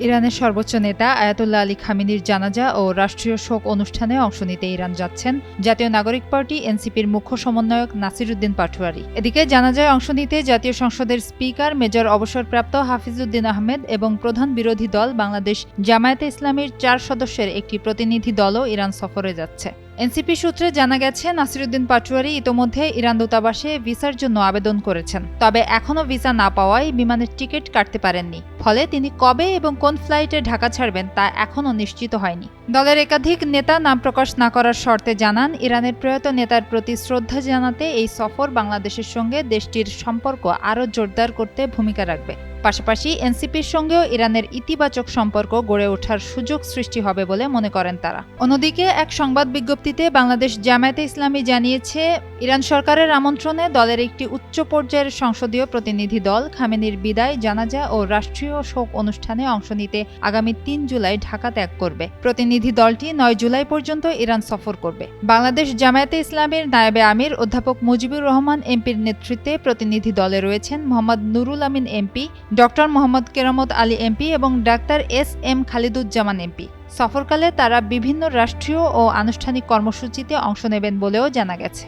ইরানের সর্বোচ্চ নেতা আয়াতুল্লাহ আলী খামেনির জানাজা ও রাষ্ট্রীয় শোক অনুষ্ঠানে অংশ নিতে ইরান যাচ্ছেন জাতীয় নাগরিক পার্টি এনসিপির মুখ্য সমন্বয়ক নাসিরউদ্দিন পাটোয়ারি। এদিকে জানাজায় অংশ নিতে জাতীয় সংসদের স্পিকার মেজর অবসরপ্রাপ্ত হাফিজউদ্দিন আহমেদ এবং প্রধান বিরোধী দল বাংলাদেশ জামায়াতে ইসলামীর 4 সদস্যের একটি প্রতিনিধি দলও ইরান সফরে যাচ্ছে। এনসিপি সূত্রে জানা গেছে, নাসিরউদ্দিন পাটোয়ারি ইতোমধ্যে ইরান দূতাবাসে ভিসার জন্য আবেদন করেছেন, তবে এখনও ভিসা না পাওয়ায় বিমানের টিকিট কাটতে পারেননি। ফলে তিনি কবে এবং কোন ফ্লাইটে ঢাকা ছাড়বেন তা এখনও নিশ্চিত হয়নি। দলের একাধিক নেতা নাম প্রকাশ না করার শর্তে জানান, ইরানের প্রয়াত নেতার প্রতি শ্রদ্ধা জানাতে এই সফর বাংলাদেশের সঙ্গে দেশটির সম্পর্ক আরও জোরদার করতে ভূমিকা রাখবে। পাশাপাশি এনসিপির সঙ্গেও ইরানের ইতিবাচক সম্পর্ক গড়ে ওঠার সুযোগ সৃষ্টি হবে বলে মনে করেন তারা। অন্যদিকে এক সংবাদ বিজ্ঞপ্তিতে বাংলাদেশ জামায়াতে ইসলামী জানিয়েছে, ইরান সরকারের আমন্ত্রণে দলের একটি উচ্চ পর্যায়ের সংসদীয় প্রতিনিধি দল খামেনির বিদায়, জানাজা ও রাষ্ট্রীয় শোক অনুষ্ঠানে অংশ নিতে আগামী 3 জুলাই ঢাকা ত্যাগ করবে। প্রতিনিধি দলটি 9 জুলাই পর্যন্ত ইরান সফর করবে। বাংলাদেশ জামায়াতে ইসলামীর নায়েবে আমির অধ্যাপক মুজিবুর রহমান এমপির নেতৃত্বে প্রতিনিধি দলে রয়েছেন মোহাম্মদ নুরুল আমিন এমপি, ডক্টর মোহাম্মদ কেরামত আলী এমপি এবং ডাক্তার এস.এম. খালিদুজ্জামান এমপি। সফরকালে তারা বিভিন্ন রাষ্ট্রীয় ও আনুষ্ঠানিক কর্মসূচিতে অংশ নেবেন বলেও জানা গেছে।